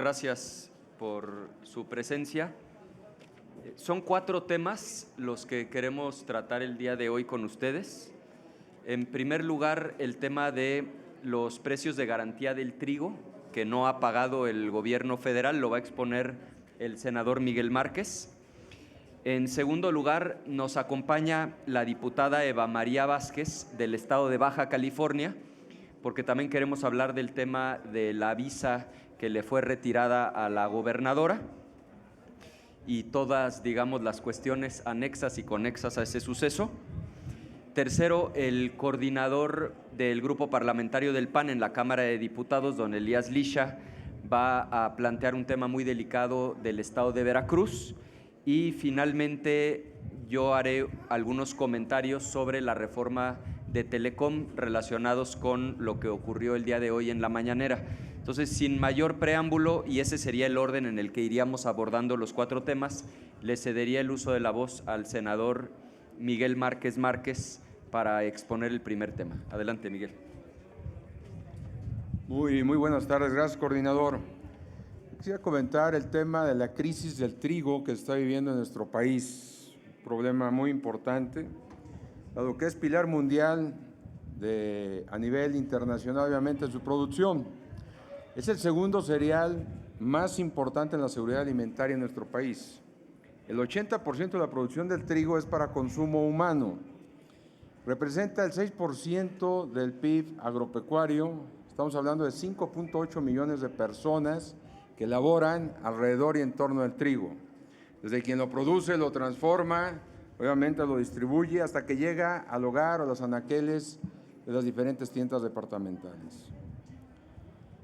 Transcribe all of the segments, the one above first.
Gracias por su presencia. Son 4 temas los que queremos tratar el día de hoy con ustedes. En primer lugar, el tema de los precios de garantía del trigo que no ha pagado el gobierno federal, lo va a exponer el senador Miguel Márquez. En segundo lugar, nos acompaña la diputada Eva María Vázquez del estado de Baja California, porque también queremos hablar del tema de la visa que le fue retirada a la gobernadora y todas, digamos, las cuestiones anexas y conexas a ese suceso. Tercero, el coordinador del grupo parlamentario del PAN en la Cámara de Diputados, don Elías Lisha, va a plantear un tema muy delicado del estado de Veracruz. Y finalmente yo haré algunos comentarios sobre la reforma de Telecom relacionados con lo que ocurrió el día de hoy en la mañanera. Entonces, sin mayor preámbulo, y ese sería el orden en el que iríamos abordando los 4 temas, le cedería el uso de la voz al senador Miguel Márquez para exponer el primer tema. Adelante, Miguel. Muy buenas tardes, gracias, coordinador. Quisiera comentar el tema de la crisis del trigo que está viviendo en nuestro país, un problema muy importante, dado que es pilar mundial a nivel internacional, obviamente, en su producción. Es el segundo cereal más importante en la seguridad alimentaria en nuestro país. El 80% de la producción del trigo es para consumo humano. Representa el 6% del PIB agropecuario. Estamos hablando de 5.8 millones de personas que laboran alrededor y en torno del trigo. Desde quien lo produce, lo transforma, obviamente lo distribuye hasta que llega al hogar o los anaqueles de las diferentes tiendas departamentales.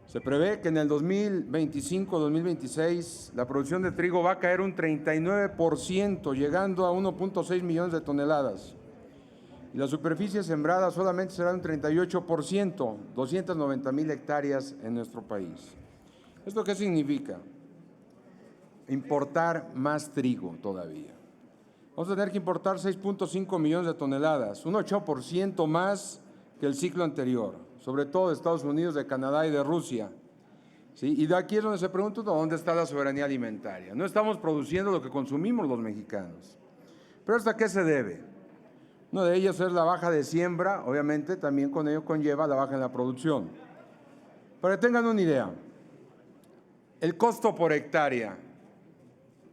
Se prevé que en el 2025-2026 la producción de trigo va a caer un 39%, llegando a 1.6 millones de toneladas. Y la superficie sembrada solamente será un 38%, 290,000 hectáreas en nuestro país. ¿Esto qué significa? Importar más trigo todavía. Vamos a tener que importar 6.5 millones de toneladas, un 8% más que el ciclo anterior, sobre todo de Estados Unidos, de Canadá y de Rusia. ¿Sí? Y de aquí es donde se pregunta dónde está la soberanía alimentaria. No estamos produciendo lo que consumimos los mexicanos. ¿Pero esto a qué se debe? Una de ellas es la baja de siembra, obviamente también con ello conlleva la baja en la producción. Para que tengan una idea, el costo por hectárea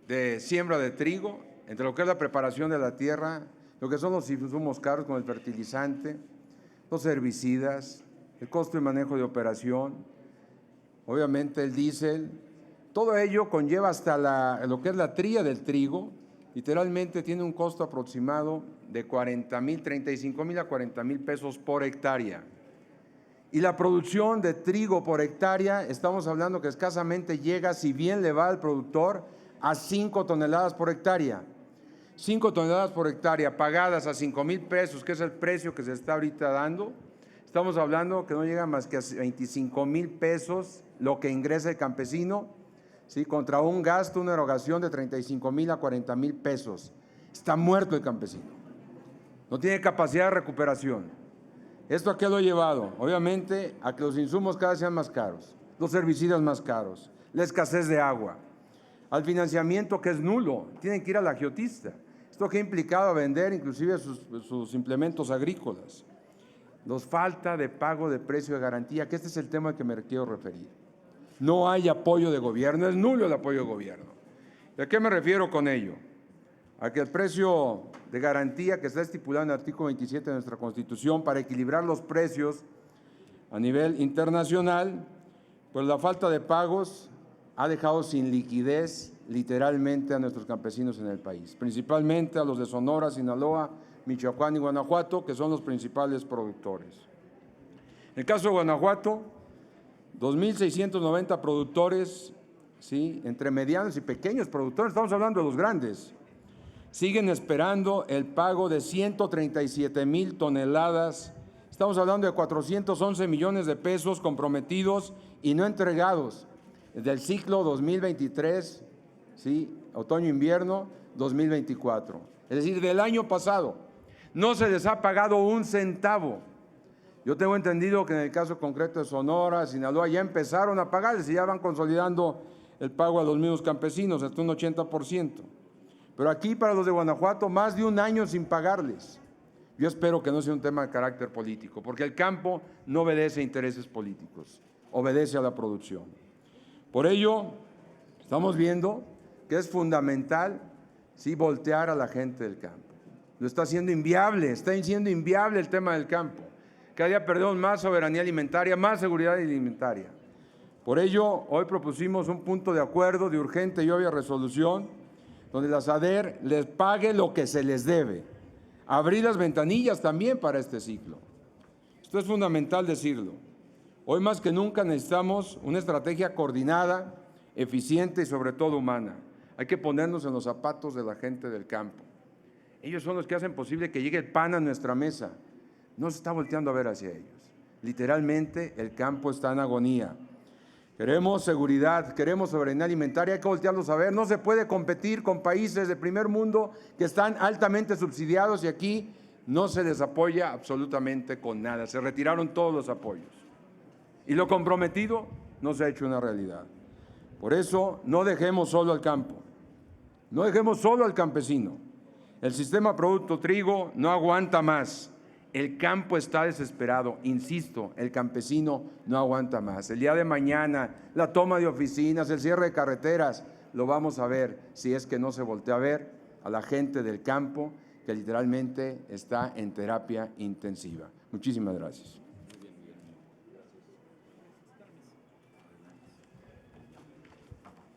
de siembra de trigo, entre lo que es la preparación de la tierra, lo que son los insumos caros como el fertilizante, los herbicidas, el costo de manejo de operación, obviamente el diésel, todo ello conlleva hasta lo que es la tría del trigo, literalmente tiene un costo aproximado de 35,000 a 40,000 pesos por hectárea. Y la producción de trigo por hectárea, estamos hablando que escasamente llega, si bien le va al productor, a 5 toneladas por hectárea. 5 toneladas por hectárea pagadas a 5,000 pesos, que es el precio que se está ahorita dando. Estamos hablando que no llega más que a 25,000 pesos lo que ingresa el campesino, ¿sí? Contra un gasto, una erogación de 35,000 a 40,000 pesos. Está muerto el campesino. No tiene capacidad de recuperación. ¿Esto a qué lo ha llevado? Obviamente a que los insumos cada vez sean más caros, los herbicidas más caros, la escasez de agua, al financiamiento que es nulo, tienen que ir al agiotista. Esto que ha implicado a vender inclusive sus implementos agrícolas. Nos falta de pago de precio de garantía, que este es el tema al que me quiero referir. No hay apoyo de gobierno, es nulo el apoyo de gobierno. ¿Y a qué me refiero con ello? A que el precio de garantía que está estipulado en el artículo 27 de nuestra Constitución para equilibrar los precios a nivel internacional, pues la falta de pagos ha dejado sin liquidez literalmente a nuestros campesinos en el país, principalmente a los de Sonora, Sinaloa, Michoacán y Guanajuato, que son los principales productores. En el caso de Guanajuato, 2,690 productores, ¿sí? Entre medianos y pequeños productores, estamos hablando de los grandes, siguen esperando el pago de 137,000 toneladas. Estamos hablando de 411 millones de pesos comprometidos y no entregados del ciclo 2023, ¿sí? Otoño-invierno 2024. Es decir, del año pasado. No se les ha pagado un centavo. Yo tengo entendido que en el caso concreto de Sonora, Sinaloa, ya empezaron a pagarles y ya van consolidando el pago a los mismos campesinos, hasta un 80%. Pero aquí para los de Guanajuato, más de un año sin pagarles. Yo espero que no sea un tema de carácter político, porque el campo no obedece a intereses políticos, obedece a la producción. Por ello, estamos viendo que es fundamental sí voltear a la gente del campo. Lo está haciendo inviable el tema del campo. Cada día perdemos más soberanía alimentaria, más seguridad alimentaria. Por ello, hoy propusimos un punto de acuerdo de urgente y obvia resolución, donde la SADER les pague lo que se les debe. Abrir las ventanillas también para este ciclo. Esto es fundamental decirlo. Hoy más que nunca necesitamos una estrategia coordinada, eficiente y sobre todo humana. Hay que ponernos en los zapatos de la gente del campo. Ellos son los que hacen posible que llegue el pan a nuestra mesa. No se está volteando a ver hacia ellos. Literalmente el campo está en agonía. Queremos seguridad, queremos soberanía alimentaria, hay que voltearlos a ver. No se puede competir con países de primer mundo que están altamente subsidiados y aquí no se les apoya absolutamente con nada. Se retiraron todos los apoyos. Y lo comprometido no se ha hecho una realidad. Por eso no dejemos solo al campo, no dejemos solo al campesino. El sistema producto trigo no aguanta más. El campo está desesperado, insisto, el campesino no aguanta más. El día de mañana, la toma de oficinas, el cierre de carreteras, lo vamos a ver si es que no se voltea a ver a la gente del campo que literalmente está en terapia intensiva. Muchísimas gracias.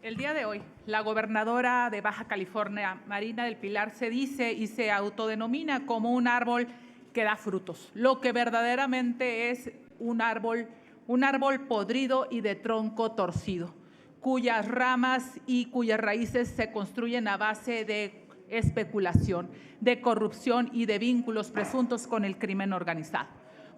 El día de hoy, la gobernadora de Baja California, Marina del Pilar, se dice y se autodenomina como un árbol que da frutos, lo que verdaderamente es un árbol podrido y de tronco torcido, cuyas ramas y cuyas raíces se construyen a base de especulación, de corrupción y de vínculos presuntos con el crimen organizado.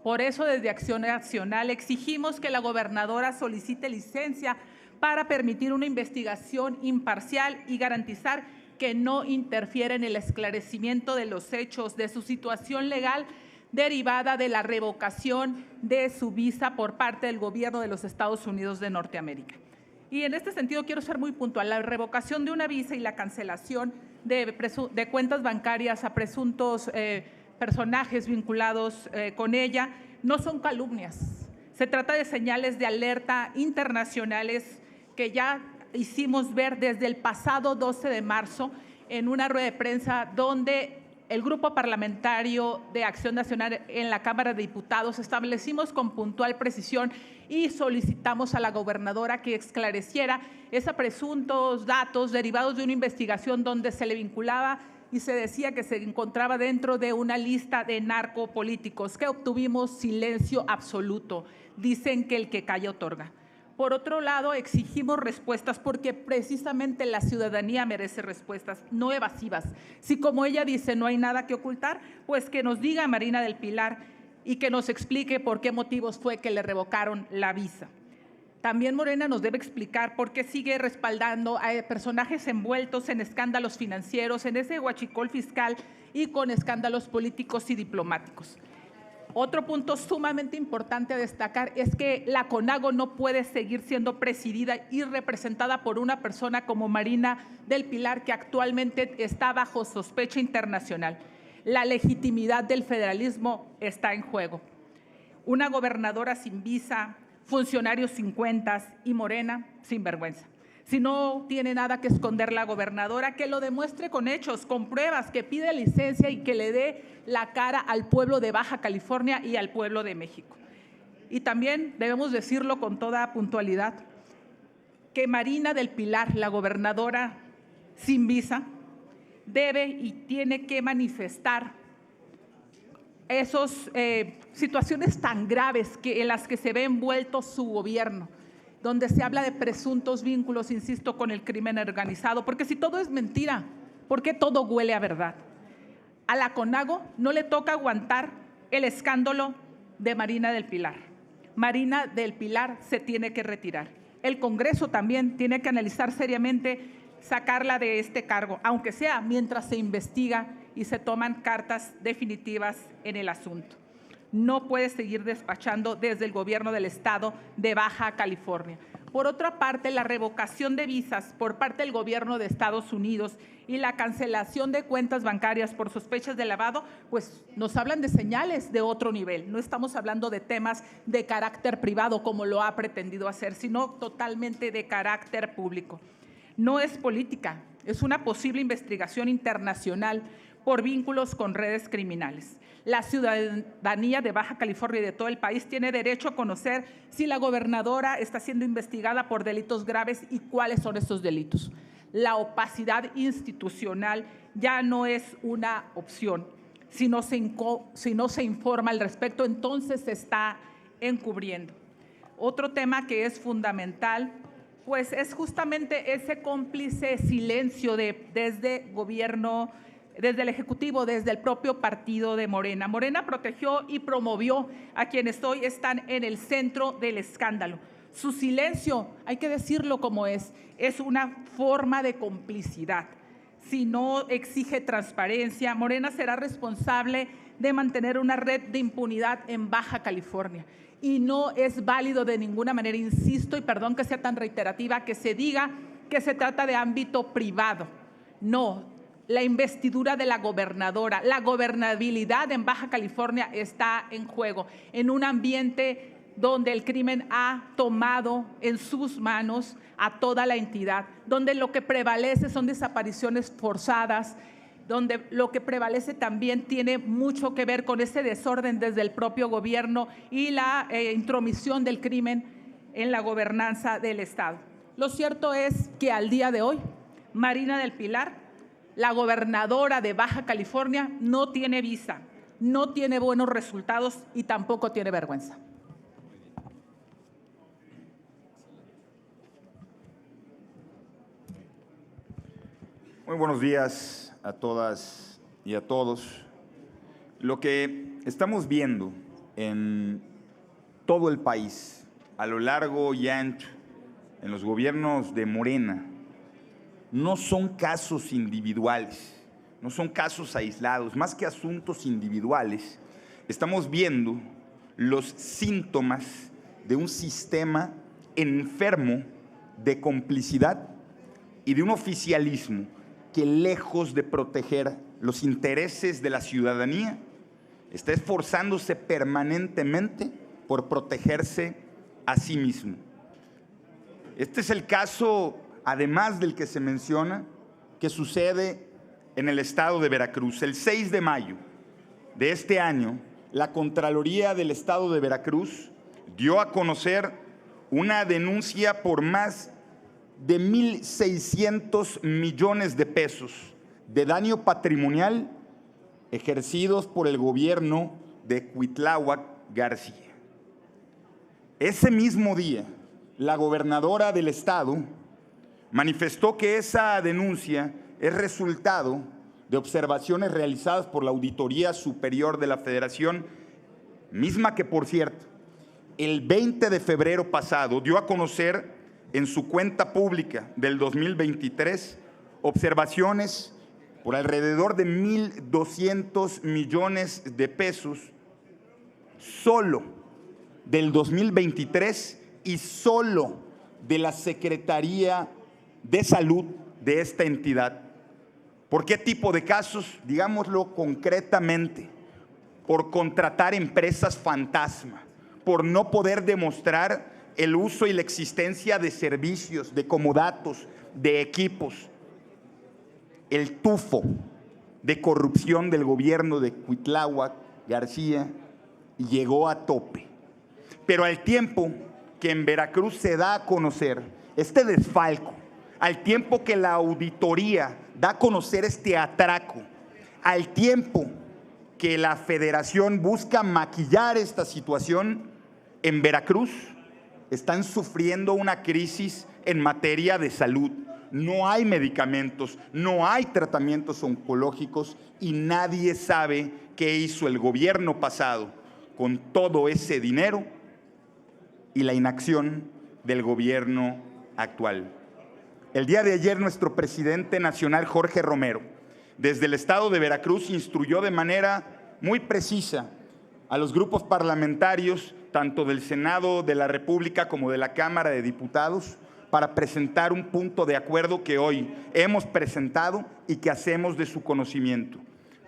Por eso, desde Acción Nacional exigimos que la gobernadora solicite licencia para permitir una investigación imparcial y garantizar que no interfiere en el esclarecimiento de los hechos de su situación legal derivada de la revocación de su visa por parte del gobierno de los Estados Unidos de Norteamérica. Y en este sentido quiero ser muy puntual. La revocación de una visa y la cancelación de cuentas bancarias a presuntos personajes vinculados con ella no son calumnias. Se trata de señales de alerta internacionales que ya hicimos ver desde el pasado 12 de marzo en una rueda de prensa donde el Grupo Parlamentario de Acción Nacional en la Cámara de Diputados establecimos con puntual precisión y solicitamos a la gobernadora que esclareciera esos presuntos datos derivados de una investigación donde se le vinculaba y se decía que se encontraba dentro de una lista de narcopolíticos, que obtuvimos silencio absoluto. Dicen que el que calla otorga. Por otro lado, exigimos respuestas porque precisamente la ciudadanía merece respuestas, no evasivas. Si, como ella dice, no hay nada que ocultar, pues que nos diga Marina del Pilar y que nos explique por qué motivos fue que le revocaron la visa. También Morena nos debe explicar por qué sigue respaldando a personajes envueltos en escándalos financieros, en ese huachicol fiscal y con escándalos políticos y diplomáticos. Otro punto sumamente importante a destacar es que la CONAGO no puede seguir siendo presidida y representada por una persona como Marina del Pilar, que actualmente está bajo sospecha internacional. La legitimidad del federalismo está en juego. Una gobernadora sin visa, funcionarios sin cuentas y Morena sin vergüenza. Si no tiene nada que esconder la gobernadora, que lo demuestre con hechos, con pruebas, que pide licencia y que le dé la cara al pueblo de Baja California y al pueblo de México. Y también debemos decirlo con toda puntualidad, que Marina del Pilar, la gobernadora sin visa, debe y tiene que manifestar esas situaciones tan graves en las que se ve envuelto su gobierno, donde se habla de presuntos vínculos, insisto, con el crimen organizado, porque si todo es mentira, ¿por qué todo huele a verdad? A la CONAGO no le toca aguantar el escándalo de Marina del Pilar. Marina del Pilar se tiene que retirar. El Congreso también tiene que analizar seriamente sacarla de este cargo, aunque sea mientras se investiga y se toman cartas definitivas en el asunto. no puede seguir despachando desde el gobierno del estado de Baja California. Por otra parte, la revocación de visas por parte del gobierno de Estados Unidos y la cancelación de cuentas bancarias por sospechas de lavado, pues nos hablan de señales de otro nivel. No estamos hablando de temas de carácter privado como lo ha pretendido hacer, sino totalmente de carácter público. No es política, es una posible investigación internacional por vínculos con redes criminales. La ciudadanía de Baja California y de todo el país tiene derecho a conocer si la gobernadora está siendo investigada por delitos graves y cuáles son esos delitos. La opacidad institucional ya no es una opción. Si no se informa al respecto, entonces se está encubriendo. Otro tema que es fundamental, pues es justamente ese cómplice silencio desde gobierno, desde el Ejecutivo, desde el propio partido de Morena. Morena protegió y promovió a quienes hoy están en el centro del escándalo. Su silencio, hay que decirlo como es una forma de complicidad. Si no exige transparencia, Morena será responsable de mantener una red de impunidad en Baja California. Y no es válido de ninguna manera, insisto, y perdón que sea tan reiterativa, que se diga que se trata de ámbito privado. No. La investidura de la gobernadora, la gobernabilidad en Baja California está en juego, en un ambiente donde el crimen ha tomado en sus manos a toda la entidad, donde lo que prevalece son desapariciones forzadas, donde lo que prevalece también tiene mucho que ver con ese desorden desde el propio gobierno y la intromisión del crimen en la gobernanza del Estado. Lo cierto es que al día de hoy, Marina del Pilar, la gobernadora de Baja California, no tiene visa, no tiene buenos resultados y tampoco tiene vergüenza. Muy buenos días a todas y a todos. Lo que estamos viendo en todo el país, a lo largo y ancho, en los gobiernos de Morena, no son casos individuales, no son casos aislados, más que asuntos individuales. Estamos viendo los síntomas de un sistema enfermo de complicidad y de un oficialismo que, lejos de proteger los intereses de la ciudadanía, está esforzándose permanentemente por protegerse a sí mismo. Este es el caso, además del que se menciona, que sucede en el estado de Veracruz. El 6 de mayo de este año, la Contraloría del Estado de Veracruz dio a conocer una denuncia por más de 1,600 millones de pesos de daño patrimonial ejercidos por el gobierno de Cuitláhuac García. Ese mismo día, la gobernadora del estado manifestó que esa denuncia es resultado de observaciones realizadas por la Auditoría Superior de la Federación, misma que, por cierto, el 20 de febrero pasado dio a conocer en su cuenta pública del 2023 observaciones por alrededor de 1,200 millones de pesos solo del 2023 y solo de la Secretaría de Salud de esta entidad. ¿Por qué tipo de casos? Digámoslo concretamente, por contratar empresas fantasma, por no poder demostrar el uso y la existencia de servicios, de comodatos, de equipos. El tufo de corrupción del gobierno de Cuitláhuac García llegó a tope. Pero al tiempo que en Veracruz se da a conocer este desfalco, al tiempo que la auditoría da a conocer este atraco, al tiempo que la federación busca maquillar esta situación, en Veracruz están sufriendo una crisis en materia de salud. No hay medicamentos, no hay tratamientos oncológicos y nadie sabe qué hizo el gobierno pasado con todo ese dinero y la inacción del gobierno actual. El día de ayer, nuestro presidente nacional, Jorge Romero, desde el estado de Veracruz, instruyó de manera muy precisa a los grupos parlamentarios, tanto del Senado de la República como de la Cámara de Diputados, para presentar un punto de acuerdo que hoy hemos presentado y que hacemos de su conocimiento,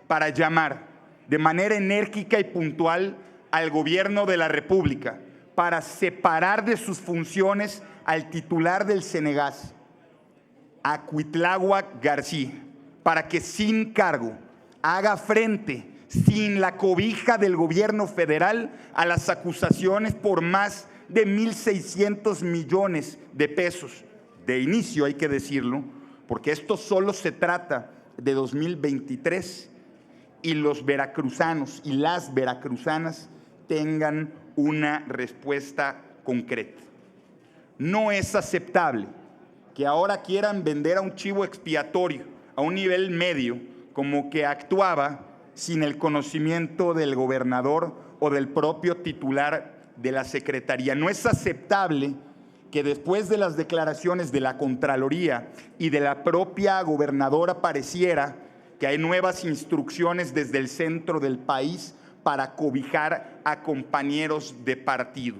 para llamar de manera enérgica y puntual al Gobierno de la República para separar de sus funciones al titular del Cenegas, a Cuitláhuac García, para que sin cargo haga frente, sin la cobija del gobierno federal, a las acusaciones por más de 1.600 millones de pesos. De inicio, hay que decirlo, porque esto solo se trata de 2023 y los veracruzanos y las veracruzanas tengan una respuesta concreta. No es aceptable que ahora quieran vender a un chivo expiatorio a un nivel medio, como que actuaba sin el conocimiento del gobernador o del propio titular de la Secretaría. No es aceptable que después de las declaraciones de la Contraloría y de la propia gobernadora pareciera que hay nuevas instrucciones desde el centro del país para cobijar a compañeros de partido.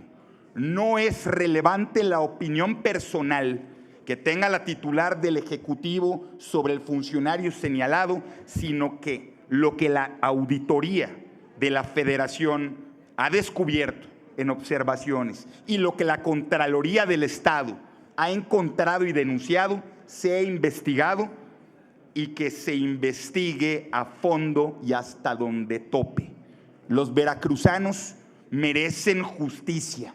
No es relevante la opinión personal que tenga la titular del Ejecutivo sobre el funcionario señalado, sino que lo que la auditoría de la Federación ha descubierto en observaciones y lo que la Contraloría del Estado ha encontrado y denunciado sea investigado y que se investigue a fondo y hasta donde tope. Los veracruzanos merecen justicia,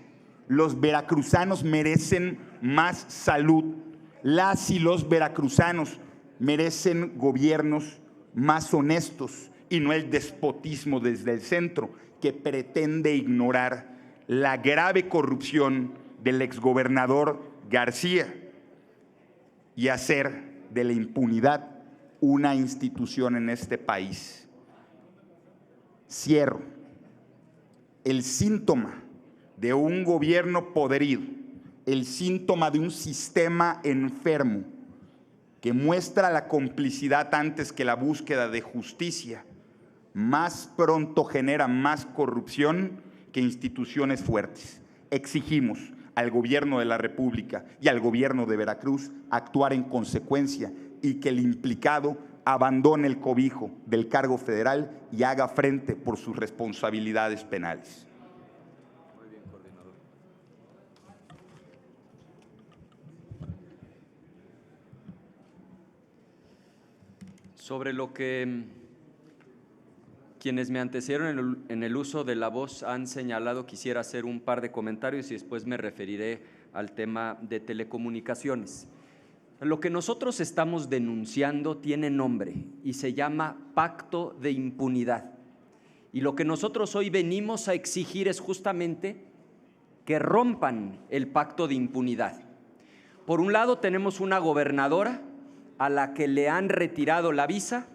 los veracruzanos merecen más salud, las y los veracruzanos merecen gobiernos más honestos y no el despotismo desde el centro que pretende ignorar la grave corrupción del exgobernador García y hacer de la impunidad una institución en este país. Cierro. El síntoma de un gobierno podrido, el síntoma de un sistema enfermo que muestra la complicidad antes que la búsqueda de justicia, más pronto genera más corrupción que instituciones fuertes. Exigimos al Gobierno de la República y al Gobierno de Veracruz actuar en consecuencia y que el implicado abandone el cobijo del cargo federal y haga frente por sus responsabilidades penales. Muy bien, coordinador. Sobre lo que quienes me antecedieron en el uso de la voz han señalado, quisiera hacer un par de comentarios y después me referiré al tema de telecomunicaciones. Lo que nosotros estamos denunciando tiene nombre y se llama pacto de impunidad. Y lo que nosotros hoy venimos a exigir es justamente que rompan el pacto de impunidad. Por un lado tenemos una gobernadora a la que le han retirado la visa,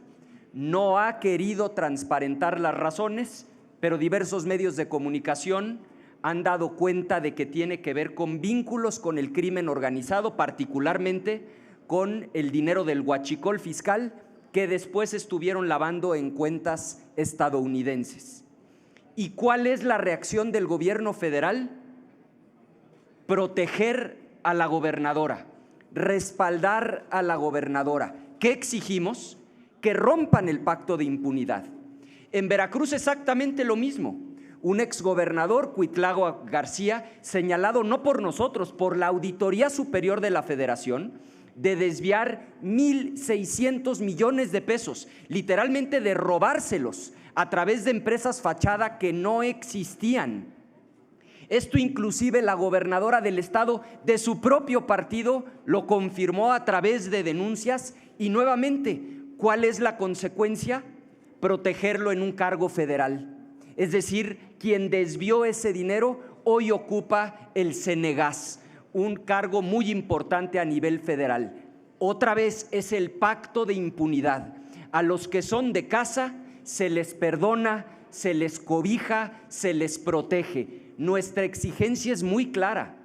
no ha querido transparentar las razones, pero diversos medios de comunicación han dado cuenta de que tiene que ver con vínculos con el crimen organizado, particularmente con el dinero del huachicol fiscal que después estuvieron lavando en cuentas estadounidenses. ¿Y cuál es la reacción del gobierno federal? Proteger a la gobernadora, respaldar a la gobernadora. ¿Qué exigimos? Que rompan el pacto de impunidad. En Veracruz exactamente lo mismo. Un exgobernador, Cuitláhuac García, señalado no por nosotros, por la Auditoría Superior de la Federación, de desviar 1.600 millones de pesos, literalmente de robárselos a través de empresas fachada que no existían. Esto inclusive la gobernadora del estado de su propio partido lo confirmó a través de denuncias y nuevamente, ¿cuál es la consecuencia? Protegerlo en un cargo federal. Es decir, quien desvió ese dinero hoy ocupa el Cenegas, un cargo muy importante a nivel federal. Otra vez es el pacto de impunidad. A los que son de casa se les perdona, se les cobija, se les protege. Nuestra exigencia es muy clara,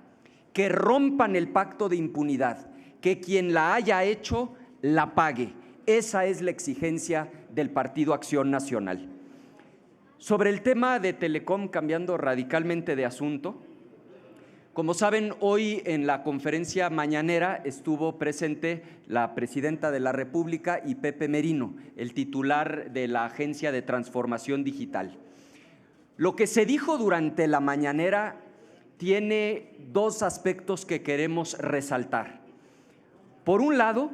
que rompan el pacto de impunidad, que quien la haya hecho la pague. Esa es la exigencia del Partido Acción Nacional. Sobre el tema de Telecom, cambiando radicalmente de asunto, como saben, hoy en la conferencia mañanera estuvo presente la Presidenta de la República y Pepe Merino, el titular de la Agencia de Transformación Digital. Lo que se dijo durante la mañanera tiene dos aspectos que queremos resaltar. Por un lado,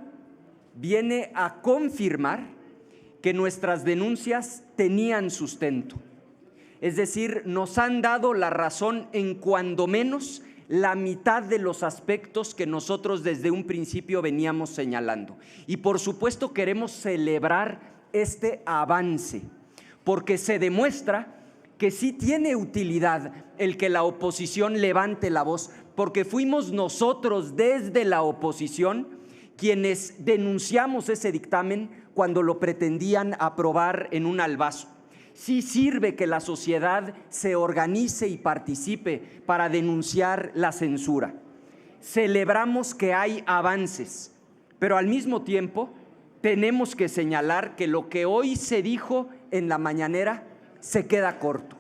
viene a confirmar que nuestras denuncias tenían sustento. Es decir, nos han dado la razón en cuando menos la mitad de los aspectos que nosotros desde un principio veníamos señalando. Y por supuesto queremos celebrar este avance, porque se demuestra que sí tiene utilidad el que la oposición levante la voz, porque fuimos nosotros desde la oposición quienes denunciamos ese dictamen cuando lo pretendían aprobar en un albazo. Sí sirve que la sociedad se organice y participe para denunciar la censura. Celebramos que hay avances, pero al mismo tiempo tenemos que señalar que lo que hoy se dijo en la mañanera se queda corto.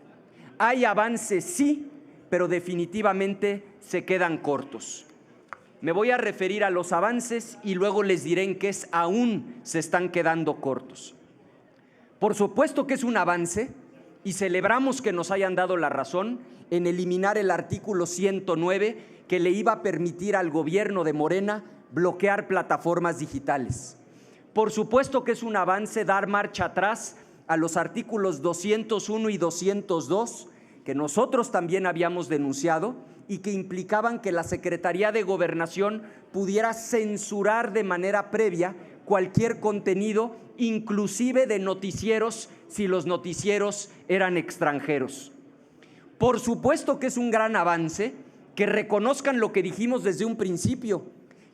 Hay avances, sí, pero definitivamente se quedan cortos. Me voy a referir a los avances y luego les diré en qué aún se están quedando cortos. Por supuesto que es un avance y celebramos que nos hayan dado la razón en eliminar el artículo 109 que le iba a permitir al gobierno de Morena bloquear plataformas digitales. Por supuesto que es un avance dar marcha atrás a los artículos 201 y 202 que nosotros también habíamos denunciado y que implicaban que la Secretaría de Gobernación pudiera censurar de manera previa cualquier contenido, inclusive de noticieros, si los noticieros eran extranjeros. Por supuesto que es un gran avance que reconozcan lo que dijimos desde un principio,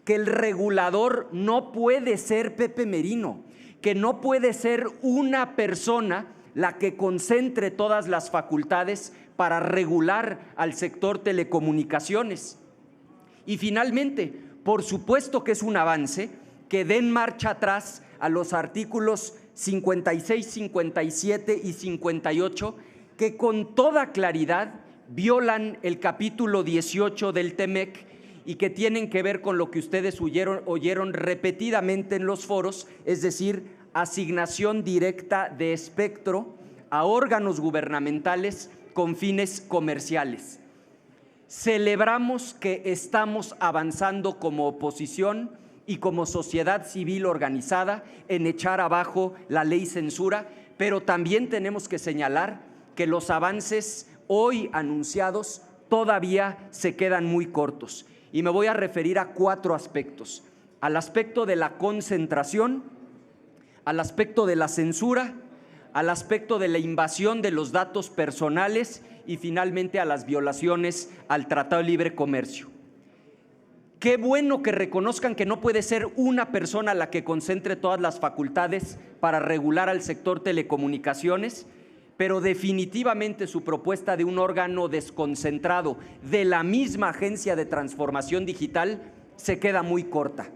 que el regulador no puede ser Pepe Merino, que no puede ser una persona la que concentre todas las facultades para regular al sector telecomunicaciones. Y finalmente, por supuesto que es un avance que den marcha atrás a los artículos 56, 57 y 58 que con toda claridad violan el capítulo 18 del TEMEC y que tienen que ver con lo que ustedes oyeron repetidamente en los foros, es decir, asignación directa de espectro a órganos gubernamentales con fines comerciales. Celebramos que estamos avanzando como oposición y como sociedad civil organizada en echar abajo la ley censura, pero también tenemos que señalar que los avances hoy anunciados todavía se quedan muy cortos. Y me voy a referir a 4 aspectos: al aspecto de la concentración, al aspecto de la censura, al aspecto de la invasión de los datos personales y finalmente a las violaciones al Tratado de Libre Comercio. Qué bueno que reconozcan que no puede ser una persona la que concentre todas las facultades para regular al sector telecomunicaciones, pero definitivamente su propuesta de un órgano desconcentrado de la misma Agencia de Transformación Digital se queda muy corta.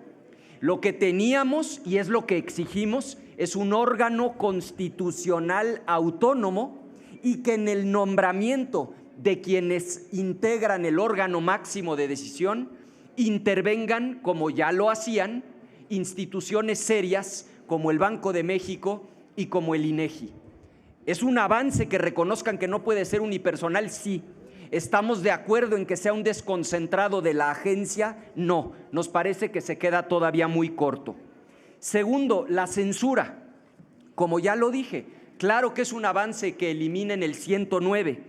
Lo que teníamos, y es lo que exigimos, es un órgano constitucional autónomo y que en el nombramiento de quienes integran el órgano máximo de decisión intervengan, como ya lo hacían, instituciones serias como el Banco de México y como el INEGI. Es un avance que reconozcan que no puede ser unipersonal, sí. ¿Estamos de acuerdo en que sea un desconcentrado de la agencia? No, nos parece que se queda todavía muy corto. Segundo, la censura. Como ya lo dije, claro que es un avance que eliminen el 109,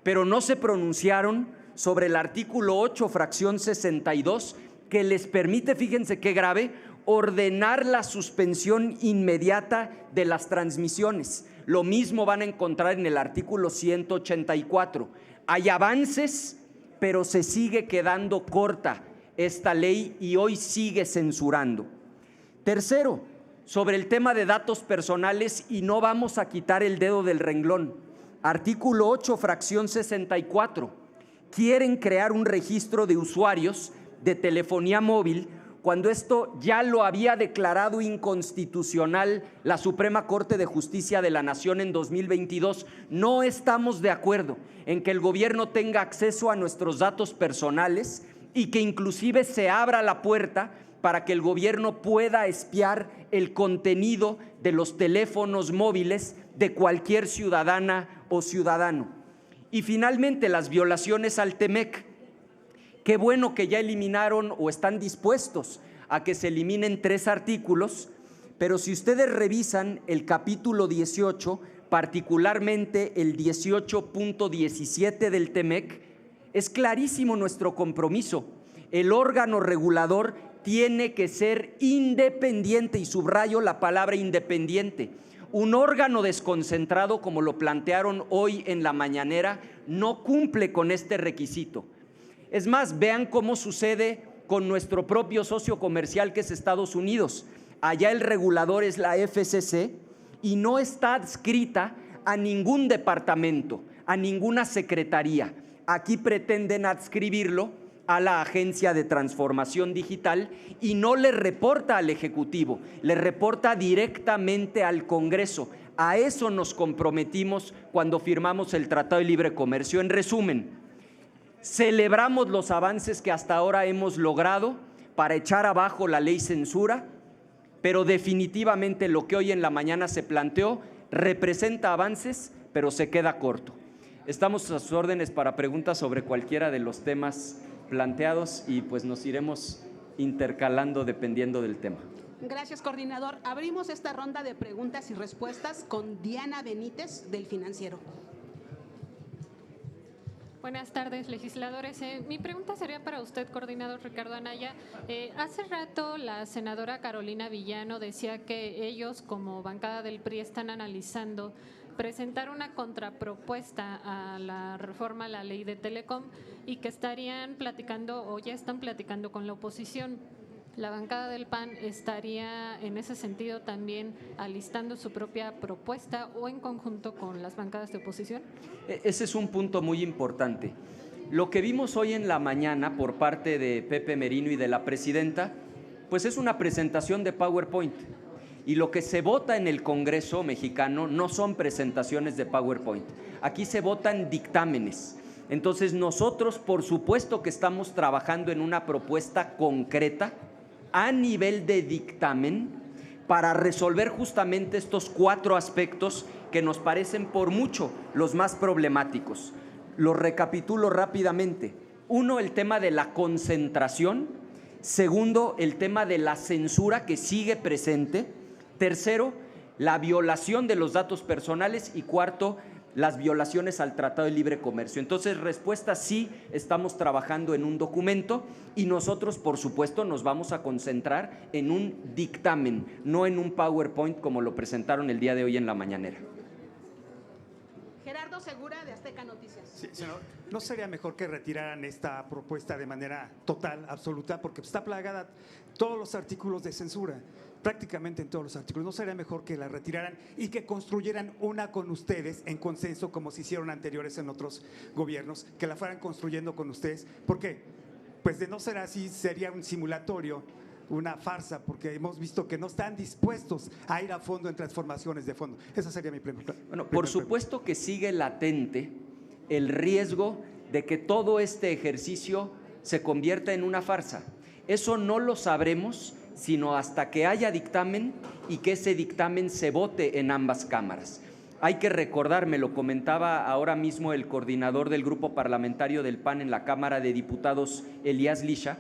pero no se pronunciaron sobre el artículo 8, fracción 62, que les permite, fíjense qué grave, ordenar la suspensión inmediata de las transmisiones. Lo mismo van a encontrar en el artículo 184. Hay avances, pero se sigue quedando corta esta ley y hoy sigue censurando. Tercero, sobre el tema de datos personales, y no vamos a quitar el dedo del renglón. Artículo 8, fracción 64. Quieren crear un registro de usuarios de telefonía móvil cuando esto ya lo había declarado inconstitucional la Suprema Corte de Justicia de la Nación en 2022. No estamos de acuerdo en que el gobierno tenga acceso a nuestros datos personales y que inclusive se abra la puerta para que el gobierno pueda espiar el contenido de los teléfonos móviles de cualquier ciudadana o ciudadano. Y finalmente, las violaciones al TEMEC. Qué bueno que ya eliminaron o están dispuestos a que se eliminen 3 artículos, pero si ustedes revisan el capítulo 18, particularmente el 18.17 del TEMEC, es clarísimo nuestro compromiso. El órgano regulador tiene que ser independiente, y subrayo la palabra independiente. Un órgano desconcentrado, como lo plantearon hoy en la mañanera, no cumple con este requisito. Es más, vean cómo sucede con nuestro propio socio comercial, que es Estados Unidos. Allá el regulador es la FCC y no está adscrita a ningún departamento, a ninguna secretaría. Aquí pretenden adscribirlo a la Agencia de Transformación Digital y no le reporta al Ejecutivo, le reporta directamente al Congreso. A eso nos comprometimos cuando firmamos el Tratado de Libre Comercio. En resumen, celebramos los avances que hasta ahora hemos logrado para echar abajo la ley censura, pero definitivamente lo que hoy en la mañana se planteó representa avances, pero se queda corto. Estamos a sus órdenes para preguntas sobre cualquiera de los temas planteados y pues nos iremos intercalando dependiendo del tema. Gracias, coordinador. Abrimos esta ronda de preguntas y respuestas con Diana Benítez, del Financiero. Buenas tardes, legisladores. Mi pregunta sería para usted, coordinador Ricardo Anaya. Hace rato la senadora Carolina Villano decía que ellos, como bancada del PRI, están analizando presentar una contrapropuesta a la reforma a la ley de Telecom y que estarían platicando o ya están platicando con la oposición. La bancada del PAN estaría en ese sentido también alistando su propia propuesta o en conjunto con las bancadas de oposición. Ese es un punto muy importante. Lo que vimos hoy en la mañana por parte de Pepe Merino y de la presidenta, pues es una presentación de PowerPoint. Y lo que se vota en el Congreso mexicano no son presentaciones de PowerPoint. Aquí se votan dictámenes. Entonces nosotros, por supuesto que estamos trabajando en una propuesta concreta a nivel de dictamen para resolver justamente estos 4 aspectos que nos parecen por mucho los más problemáticos. Los recapitulo rápidamente. 1, el tema de la concentración. 2, el tema de la censura que sigue presente. 3, la violación de los datos personales. Y 4, las violaciones al Tratado de Libre Comercio. Entonces, respuesta sí, estamos trabajando en un documento y nosotros, por supuesto, nos vamos a concentrar en un dictamen, no en un PowerPoint como lo presentaron el día de hoy en la mañanera. Gerardo Segura, de Azteca Noticias. Sí, senador, ¿no sería mejor que retiraran esta propuesta de manera total, absoluta? Porque está plagada todos los artículos de censura, prácticamente en todos los artículos. ¿No sería mejor que la retiraran y que construyeran una con ustedes en consenso, como se hicieron anteriores en otros gobiernos, que la fueran construyendo con ustedes? ¿Por qué? Pues de no ser así, sería un simulatorio, una farsa, porque hemos visto que no están dispuestos a ir a fondo en transformaciones de fondo. Esa sería mi pregunta. Bueno, por supuesto que sigue latente el riesgo de que todo este ejercicio se convierta en una farsa. Eso no lo sabremos sino hasta que haya dictamen y que ese dictamen se vote en ambas cámaras. Hay que recordar, me lo comentaba ahora mismo el coordinador del grupo parlamentario del PAN en la Cámara de Diputados, Elías Lisha,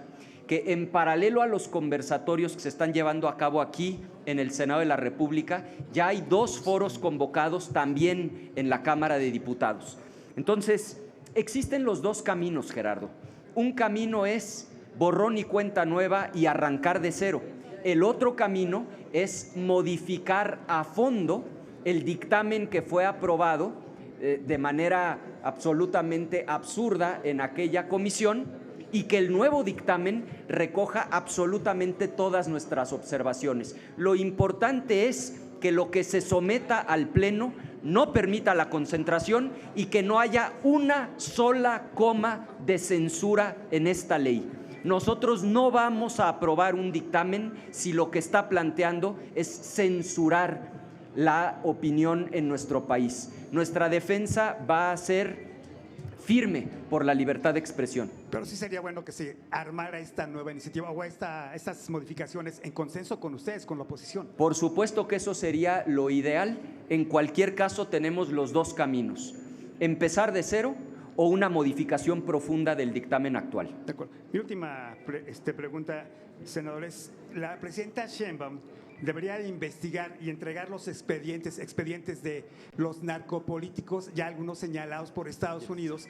que en paralelo a los conversatorios que se están llevando a cabo aquí en el Senado de la República, ya hay 2 foros convocados también en la Cámara de Diputados. Entonces, existen los 2 caminos, Gerardo. Un camino es borrón y cuenta nueva y arrancar de cero. El otro camino es modificar a fondo el dictamen que fue aprobado de manera absolutamente absurda en aquella comisión y que el nuevo dictamen recoja absolutamente todas nuestras observaciones. Lo importante es que lo que se someta al Pleno no permita la concentración y que no haya una sola coma de censura en esta ley. Nosotros no vamos a aprobar un dictamen si lo que está planteando es censurar la opinión en nuestro país. Nuestra defensa va a ser firme por la libertad de expresión. Pero sí sería bueno que se armara esta nueva iniciativa o estas modificaciones en consenso con ustedes, con la oposición. Por supuesto que eso sería lo ideal. En cualquier caso tenemos los dos caminos: empezar de cero o una modificación profunda del dictamen actual. De acuerdo. Mi última pregunta, senadores. La presidenta Sheinbaum debería de investigar y entregar los expedientes de los narcopolíticos, ya algunos señalados por Estados Unidos,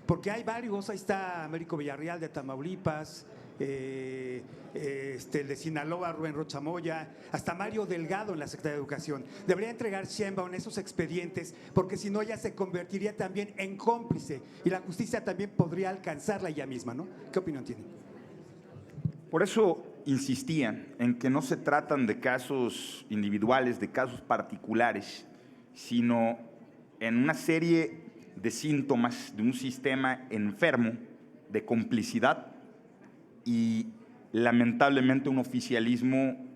porque hay varios. Ahí está Américo Villarreal de Tamaulipas, el de Sinaloa, Rubén Rocha Moya, hasta Mario Delgado en la Secretaría de Educación. Debería entregar Sheinbaum esos expedientes, porque si no ella se convertiría también en cómplice y la justicia también podría alcanzarla ella misma, ¿no? ¿Qué opinión tiene? Por eso insistía en que no se tratan de casos individuales, de casos particulares, sino en una serie de síntomas de un sistema enfermo de complicidad y lamentablemente un oficialismo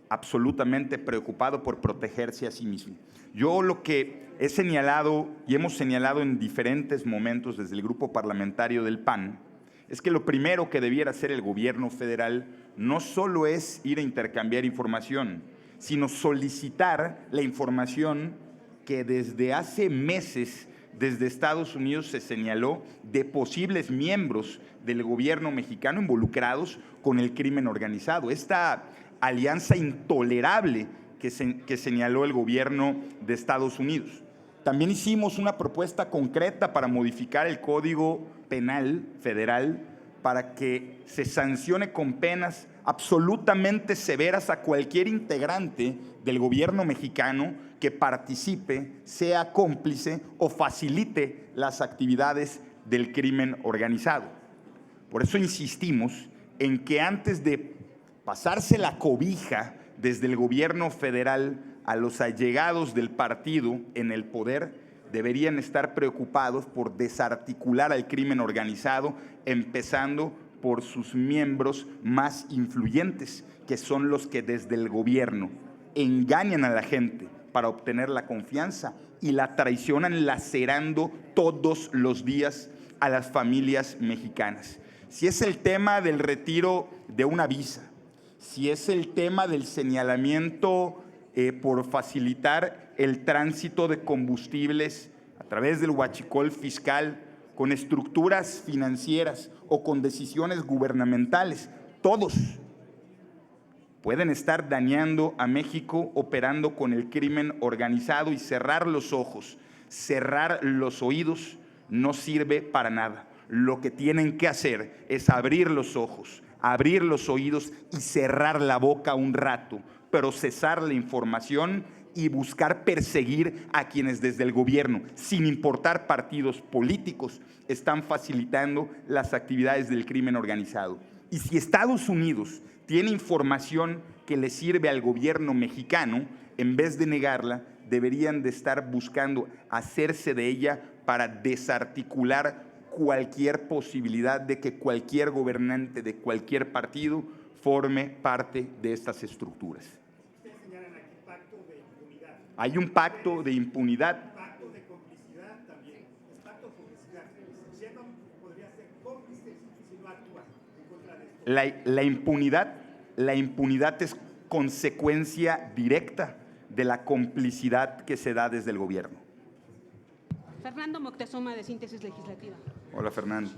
absolutamente preocupado por protegerse a sí mismo. Yo lo que he señalado y hemos señalado en diferentes momentos desde el grupo parlamentario del PAN es que lo primero que debiera hacer el gobierno federal no solo es ir a intercambiar información, sino solicitar la información que desde hace meses desde Estados Unidos se señaló de posibles miembros del gobierno mexicano involucrados con el crimen organizado. Esta alianza intolerable que señaló el gobierno de Estados Unidos. También hicimos una propuesta concreta para modificar el Código Penal Federal para que se sancione con penas absolutamente severas a cualquier integrante del gobierno mexicano que participe, sea cómplice o facilite las actividades del crimen organizado. Por eso insistimos en que antes de pasarse la cobija desde el gobierno federal a los allegados del partido en el poder, deberían estar preocupados por desarticular al crimen organizado, empezando por sus miembros más influyentes, que son los que desde el gobierno engañan a la gente para obtener la confianza y la traicionan lacerando todos los días a las familias mexicanas. Si es el tema del retiro de una visa, si es el tema del señalamiento por facilitar el tránsito de combustibles a través del huachicol fiscal, con estructuras financieras o con decisiones gubernamentales, todos pueden estar dañando a México operando con el crimen organizado, y cerrar los ojos, cerrar los oídos no sirve para nada. Lo que tienen que hacer es abrir los ojos, abrir los oídos y cerrar la boca un rato, procesar la información y buscar perseguir a quienes desde el gobierno, sin importar partidos políticos, están facilitando las actividades del crimen organizado. Y si Estados Unidos tiene información que le sirve al gobierno mexicano, en vez de negarla, deberían de estar buscando hacerse de ella para desarticular cualquier posibilidad de que cualquier gobernante de cualquier partido forme parte de estas estructuras. Ustedes señalan aquí pacto de impunidad. Hay un pacto de impunidad. Pacto de complicidad también. Es pacto de complicidad. Sheinbaum podría ser cómplice si no actúa en contra de esto. La impunidad es consecuencia directa de la complicidad que se da desde el gobierno. Fernando Moctezuma, de Síntesis Legislativa. Hola, Fernando.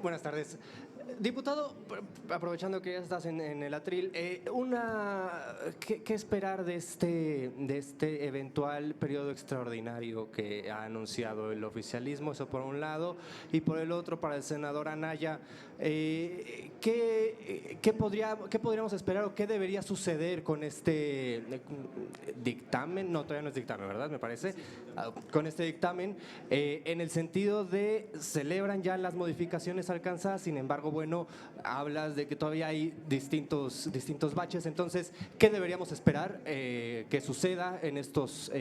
Buenas tardes. Diputado, aprovechando que ya estás en el atril, ¿qué esperar de este eventual periodo extraordinario que ha anunciado el oficialismo? Eso por un lado. Y por el otro, para el senador Anaya, ¿qué podríamos esperar o qué debería suceder con este dictamen? No, todavía no es dictamen, ¿verdad? Me parece. Con este dictamen, en el sentido de celebran ya las modificaciones alcanzadas, sin embargo, bueno, hablas de que todavía hay distintos baches. Entonces, ¿qué deberíamos esperar que suceda en estos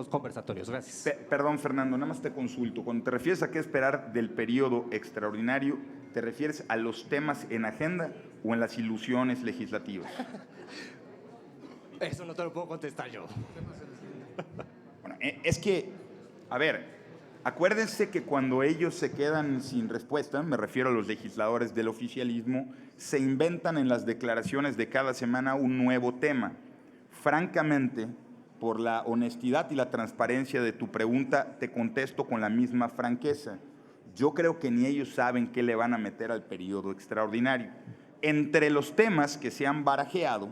conversatorios? Gracias. Perdón, Fernando, nada más te consulto. Cuando te refieres a qué esperar del periodo extraordinario, ¿te refieres a los temas en agenda o en las ilusiones legislativas? Eso no te lo puedo contestar yo. Bueno, es que, a ver, acuérdense que cuando ellos se quedan sin respuesta, me refiero a los legisladores del oficialismo, se inventan en las declaraciones de cada semana un nuevo tema. Francamente, por la honestidad y la transparencia de tu pregunta, te contesto con la misma franqueza. Yo creo que ni ellos saben qué le van a meter al periodo extraordinario. Entre los temas que se han barajeado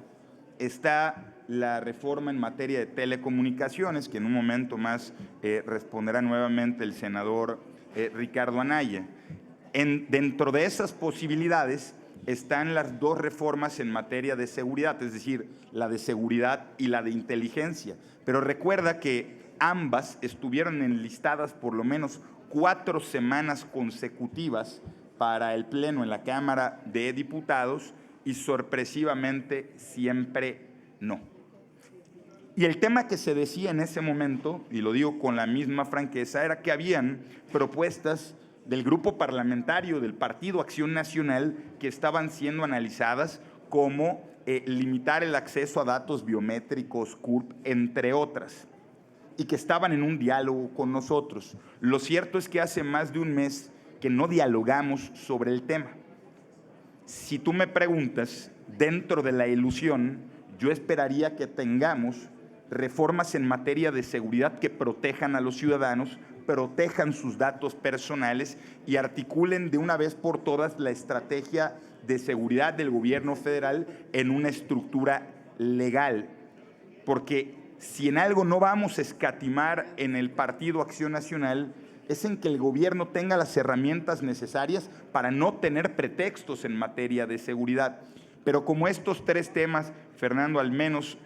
está la reforma en materia de telecomunicaciones, que en un momento más responderá nuevamente el senador Ricardo Anaya. Dentro de esas posibilidades están las dos reformas en materia de seguridad, es decir, la de seguridad y la de inteligencia. Pero recuerda que ambas estuvieron enlistadas por lo menos 4 semanas consecutivas para el Pleno en la Cámara de Diputados y sorpresivamente siempre no. Y el tema que se decía en ese momento, y lo digo con la misma franqueza, era que habían propuestas del grupo parlamentario del Partido Acción Nacional que estaban siendo analizadas como limitar el acceso a datos biométricos, CURP, entre otras, y que estaban en un diálogo con nosotros. Lo cierto es que hace más de un mes que no dialogamos sobre el tema. Si tú me preguntas, dentro de la ilusión, yo esperaría que tengamos reformas en materia de seguridad que protejan a los ciudadanos, protejan sus datos personales y articulen de una vez por todas la estrategia de seguridad del gobierno federal en una estructura legal. Porque si en algo no vamos a escatimar en el Partido Acción Nacional, es en que el gobierno tenga las herramientas necesarias para no tener pretextos en materia de seguridad. Pero como estos 3 temas, Fernando, al menos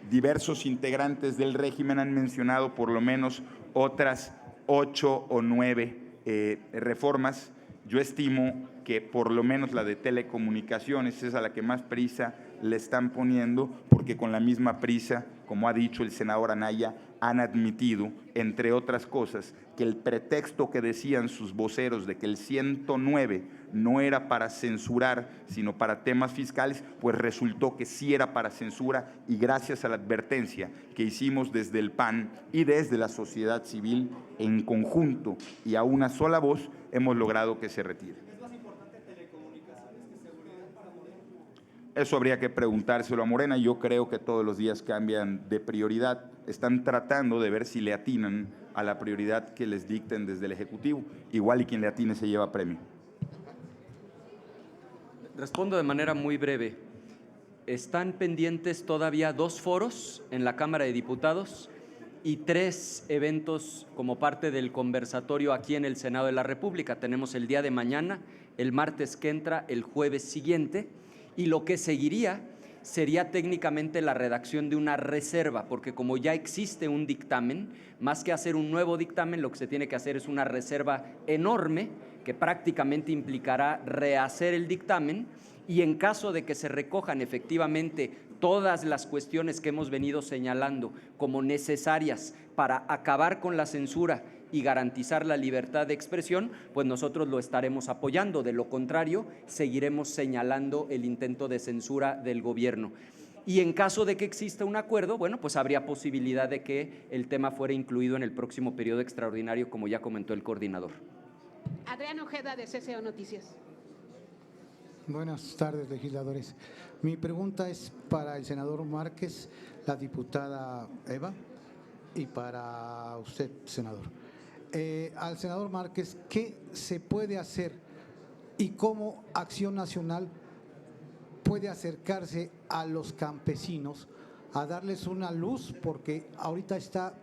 diversos integrantes del régimen han mencionado por lo menos otras 8 o 9 reformas, yo estimo que por lo menos la de telecomunicaciones es a la que más prisa le están poniendo, porque con la misma prisa, como ha dicho el senador Anaya, han admitido, entre otras cosas, que el pretexto que decían sus voceros de que el 109 no era para censurar, sino para temas fiscales, pues resultó que sí era para censura, y gracias a la advertencia que hicimos desde el PAN y desde la sociedad civil en conjunto y a una sola voz, hemos logrado que se retire. ¿Es más importante telecomunicaciones que seguridad para Morena? Eso habría que preguntárselo a Morena. Yo creo que todos los días cambian de prioridad. Están tratando de ver si le atinan a la prioridad que les dicten desde el Ejecutivo. Igual y quien le atine se lleva premio. Respondo de manera muy breve. Están pendientes todavía 2 foros en la Cámara de Diputados y 3 eventos como parte del conversatorio aquí en el Senado de la República. Tenemos el día de mañana, el martes que entra, el jueves siguiente, y lo que seguiría sería técnicamente la redacción de una reserva, porque como ya existe un dictamen, más que hacer un nuevo dictamen, lo que se tiene que hacer es una reserva enorme que prácticamente implicará rehacer el dictamen, y en caso de que se recojan efectivamente todas las cuestiones que hemos venido señalando como necesarias para acabar con la censura y garantizar la libertad de expresión, pues nosotros lo estaremos apoyando. De lo contrario, seguiremos señalando el intento de censura del gobierno. Y en caso de que exista un acuerdo, bueno, pues habría posibilidad de que el tema fuera incluido en el próximo periodo extraordinario, como ya comentó el coordinador. Adrián Ojeda, de CCO Noticias. Buenas tardes, legisladores. Mi pregunta es para el senador Márquez, la diputada Eva, y para usted, senador. Al senador Márquez, ¿qué se puede hacer y cómo Acción Nacional puede acercarse a los campesinos a darles una luz? Porque ahorita está,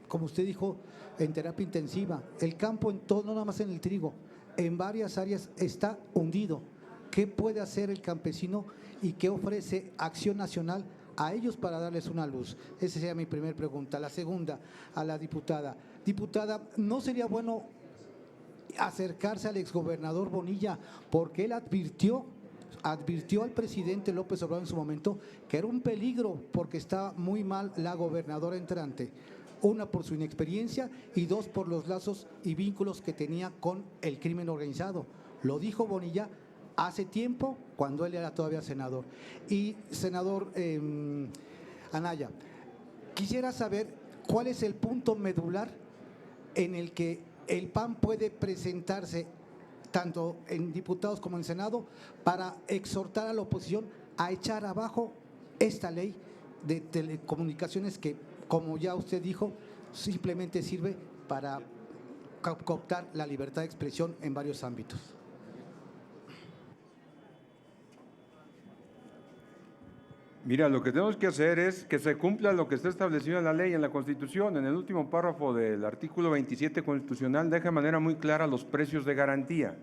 como usted dijo, en terapia intensiva. El campo en todo, no nada más en el trigo, en varias áreas está hundido. ¿Qué puede hacer el campesino y qué ofrece Acción Nacional a ellos para darles una luz? Esa sería mi primera pregunta. La segunda, a la diputada. Diputada, ¿no sería bueno acercarse al exgobernador Bonilla, porque él advirtió al presidente López Obrador en su momento que era un peligro porque está muy mal la gobernadora entrante. Una, por su inexperiencia, y dos, por los lazos y vínculos que tenía con el crimen organizado. Lo dijo Bonilla hace tiempo, cuando él era todavía senador. Y senador Anaya, quisiera saber cuál es el punto medular en el que el PAN puede presentarse tanto en diputados como en Senado para exhortar a la oposición a echar abajo esta ley de telecomunicaciones que, como ya usted dijo, simplemente sirve para cooptar la libertad de expresión en varios ámbitos. Mira, lo que tenemos que hacer es que se cumpla lo que está establecido en la ley, en la Constitución. En el último párrafo del artículo 27 constitucional deja de manera muy clara los precios de garantía,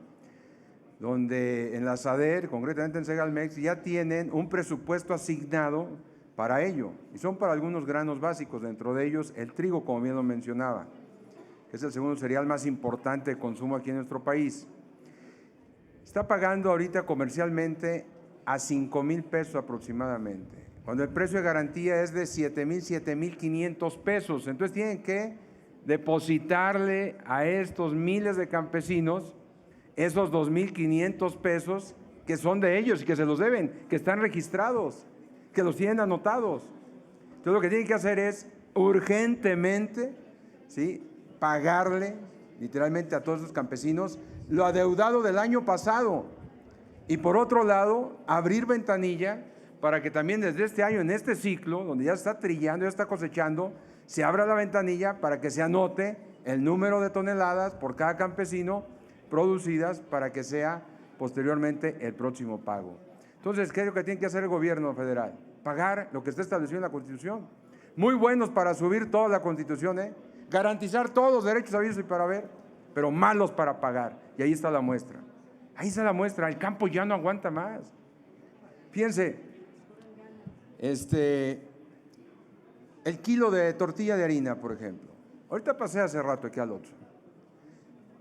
donde en la SADER, concretamente en Segalmex, ya tienen un presupuesto asignado para ello, y son para algunos granos básicos, dentro de ellos el trigo, como bien lo mencionaba, que es el segundo cereal más importante de consumo aquí en nuestro país. Está pagando ahorita comercialmente a 5,000 pesos aproximadamente, cuando el precio de garantía es de 7,500 pesos. Entonces tienen que depositarle a estos miles de campesinos esos 2,500 pesos que son de ellos y que se los deben, que están registrados, que los tienen anotados. Entonces lo que tienen que hacer es urgentemente, ¿sí?, pagarle literalmente a todos esos campesinos lo adeudado del año pasado. Y por otro lado, abrir ventanilla para que también desde este año, en este ciclo, donde ya está trillando, ya está cosechando, se abra la ventanilla para que se anote el número de toneladas por cada campesino producidas para que sea posteriormente el próximo pago. Entonces, ¿qué es lo que tiene que hacer el gobierno federal? Pagar lo que está establecido en la Constitución. Muy buenos para subir toda la Constitución, garantizar todos los derechos habidos y para haber, pero malos para pagar. Y ahí está la muestra. Ahí está la muestra, el campo ya no aguanta más. Fíjense, el kilo de tortilla de harina, por ejemplo. Ahorita pasé hace rato aquí al otro.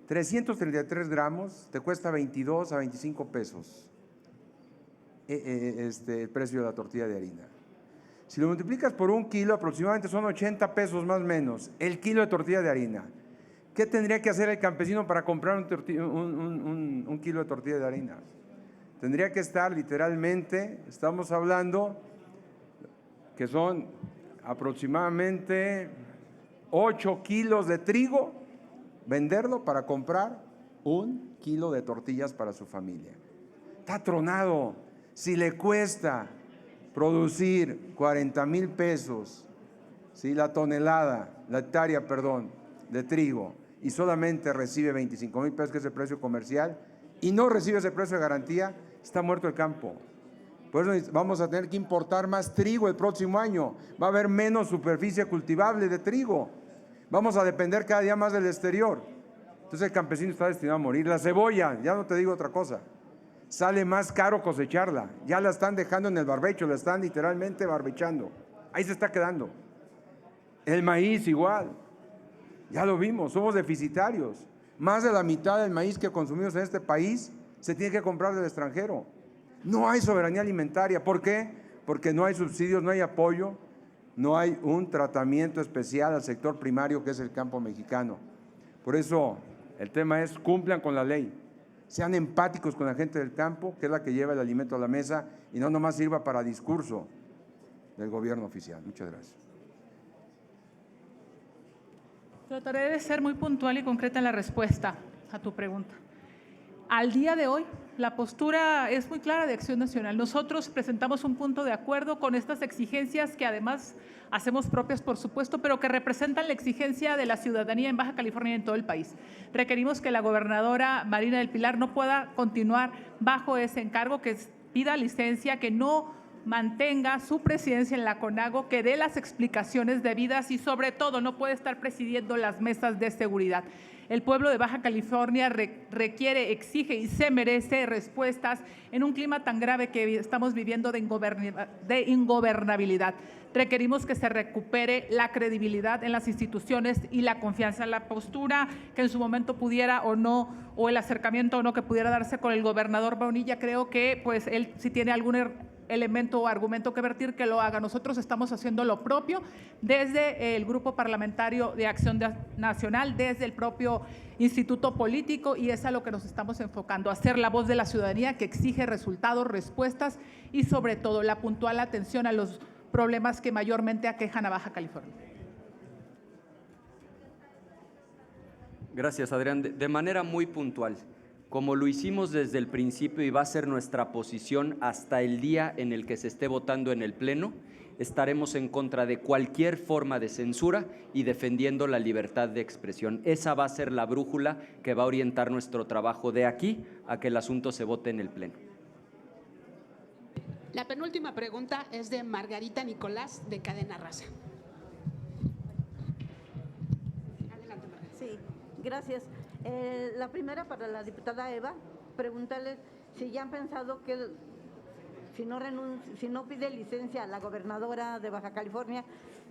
333 gramos te cuesta 22 a 25 pesos el precio de la tortilla de harina. Si lo multiplicas por un kilo, aproximadamente son 80 pesos más o menos, el kilo de tortilla de harina. ¿Qué tendría que hacer el campesino para comprar un kilo de tortilla de harina? Tendría que estar literalmente, estamos hablando que son aproximadamente 8 kilos de trigo, venderlo para comprar 1 kilo de tortillas para su familia. Está tronado. Si le cuesta producir 40,000 pesos, ¿sí?, la hectárea, de trigo, y solamente recibe 25,000 pesos, que es el precio comercial, y no recibe ese precio de garantía, está muerto el campo. Por eso vamos a tener que importar más trigo el próximo año. Va a haber menos superficie cultivable de trigo. Vamos a depender cada día más del exterior. Entonces el campesino está destinado a morir. La cebolla, ya no te digo otra cosa, sale más caro cosecharla. Ya la están dejando en el barbecho, la están literalmente barbechando. Ahí se está quedando. El maíz igual. Ya lo vimos, somos deficitarios. Más de la mitad del maíz que consumimos en este país se tiene que comprar del extranjero. No hay soberanía alimentaria. ¿Por qué? Porque no hay subsidios, no hay apoyo, no hay un tratamiento especial al sector primario que es el campo mexicano. Por eso el tema es: cumplan con la ley, sean empáticos con la gente del campo, que es la que lleva el alimento a la mesa, y no nomás sirva para discurso del gobierno oficial. Muchas gracias. Trataré de ser muy puntual y concreta en la respuesta a tu pregunta. Al día de hoy, la postura es muy clara de Acción Nacional. Nosotros presentamos un punto de acuerdo con estas exigencias que además hacemos propias, por supuesto, pero que representan la exigencia de la ciudadanía en Baja California y en todo el país. Requerimos que la gobernadora Marina del Pilar no pueda continuar bajo ese encargo, que pida licencia, que no mantenga su presidencia en la CONAGO, que dé las explicaciones debidas y sobre todo no puede estar presidiendo las mesas de seguridad. El pueblo de Baja California requiere, exige y se merece respuestas en un clima tan grave que estamos viviendo de ingobernabilidad. Requerimos que se recupere la credibilidad en las instituciones y la confianza en la postura que en su momento pudiera o no, o el acercamiento o no que pudiera darse con el gobernador Bonilla. Creo que pues él si tiene algún elemento o argumento que vertir, que lo haga. Nosotros estamos haciendo lo propio desde el Grupo Parlamentario de Acción Nacional, desde el propio Instituto Político, y es a lo que nos estamos enfocando, a ser la voz de la ciudadanía que exige resultados, respuestas y sobre todo la puntual atención a los problemas que mayormente aquejan a Baja California. Gracias, Adrián. De manera muy puntual, como lo hicimos desde el principio y va a ser nuestra posición hasta el día en el que se esté votando en el Pleno, estaremos en contra de cualquier forma de censura y defendiendo la libertad de expresión. Esa va a ser la brújula que va a orientar nuestro trabajo de aquí a que el asunto se vote en el Pleno. La penúltima pregunta es de Margarita Nicolás, de Cadena Raza. Adelante, Margarita. Sí, gracias. La primera para la diputada Eva, preguntarle si ya han pensado que si no pide licencia a la gobernadora de Baja California,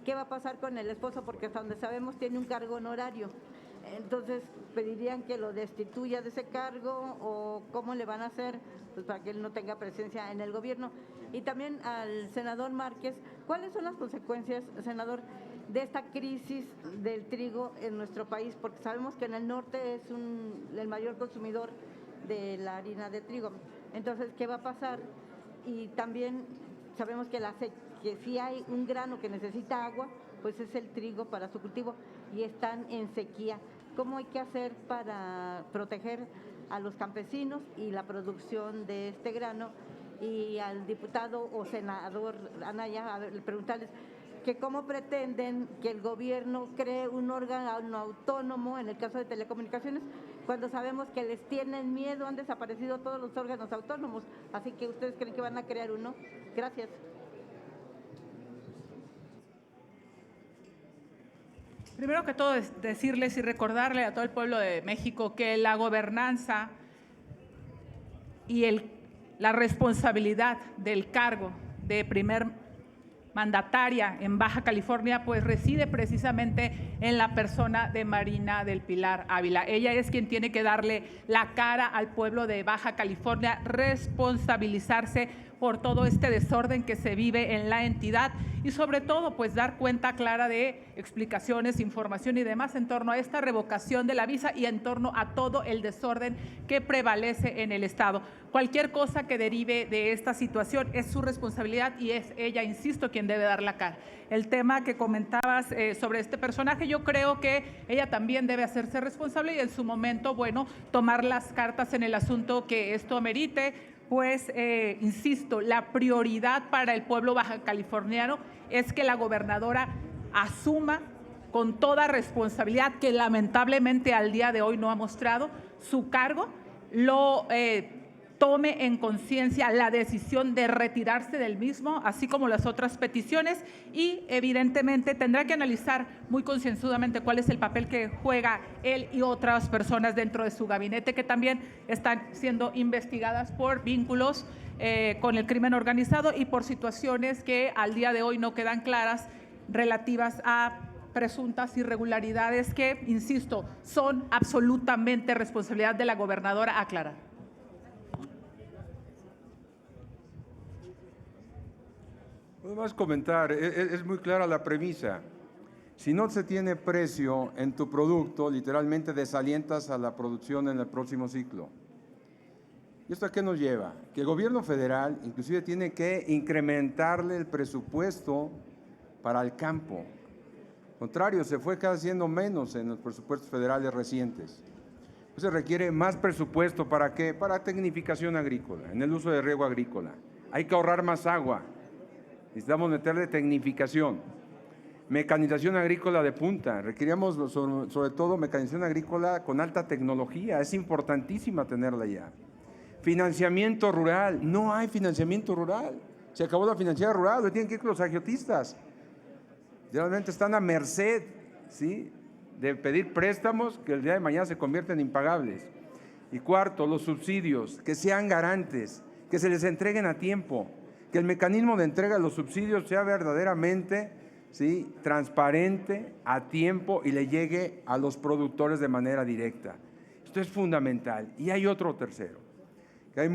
¿qué va a pasar con el esposo? Porque hasta donde sabemos tiene un cargo honorario. Entonces, ¿pedirían que lo destituya de ese cargo o cómo le van a hacer pues, para que él no tenga presencia en el gobierno? Y también al senador Márquez, ¿cuáles son las consecuencias, senador, de esta crisis del trigo en nuestro país? Porque sabemos que en el norte es el mayor consumidor de la harina de trigo. Entonces, ¿qué va a pasar? Y también sabemos que si hay un grano que necesita agua, pues es el trigo para su cultivo y están en sequía. ¿Cómo hay que hacer para proteger a los campesinos y la producción de este grano? Y al diputado o senador Anaya, preguntarles que cómo pretenden que el gobierno cree un órgano autónomo en el caso de telecomunicaciones, cuando sabemos que les tienen miedo, han desaparecido todos los órganos autónomos. Así que ustedes creen que van a crear uno. Gracias. Primero que todo, decirles y recordarle a todo el pueblo de México que la gobernanza y la responsabilidad del cargo de primer mandataria en Baja California, pues reside precisamente en la persona de Marina del Pilar Ávila. Ella es quien tiene que darle la cara al pueblo de Baja California, responsabilizarse por todo este desorden que se vive en la entidad y sobre todo pues dar cuenta clara de explicaciones, información y demás en torno a esta revocación de la visa y en torno a todo el desorden que prevalece en el Estado. Cualquier cosa que derive de esta situación es su responsabilidad y es ella, insisto, quien debe dar la cara. El tema que comentabas sobre este personaje, yo creo que ella también debe hacerse responsable y en su momento, bueno, tomar las cartas en el asunto que esto amerite. Pues, insisto, la prioridad para el pueblo baja californiano es que la gobernadora asuma con toda responsabilidad, que lamentablemente al día de hoy no ha mostrado su cargo, tome en conciencia la decisión de retirarse del mismo, así como las otras peticiones, y evidentemente tendrá que analizar muy concienzudamente cuál es el papel que juega él y otras personas dentro de su gabinete que también están siendo investigadas por vínculos con el crimen organizado y por situaciones que al día de hoy no quedan claras relativas a presuntas irregularidades que, insisto, son absolutamente responsabilidad de la gobernadora aclarar. Puedo más comentar, es muy clara la premisa. Si no se tiene precio en tu producto, literalmente desalientas a la producción en el próximo ciclo. ¿Y esto a qué nos lleva? Que el gobierno federal inclusive tiene que incrementarle el presupuesto para el campo. Al contrario, se fue cada haciendo menos en los presupuestos federales recientes. Se requiere más presupuesto, ¿para qué? Para tecnificación agrícola, en el uso de riego agrícola. Hay que ahorrar más agua. Necesitamos meterle tecnificación, mecanización agrícola de punta. Requeríamos sobre todo mecanización agrícola con alta tecnología, es importantísima tenerla ya. Financiamiento rural, no hay financiamiento rural. Se acabó la financiera rural, hoy tienen que ir con los agiotistas. Realmente están a merced, ¿sí?, de pedir préstamos que el día de mañana se convierten en impagables. Y cuarto, los subsidios, que sean garantes, que se les entreguen a tiempo, que el mecanismo de entrega de los subsidios sea verdaderamente, ¿sí?, transparente, a tiempo y le llegue a los productores de manera directa. Esto es fundamental. Y hay otro tercero, que hay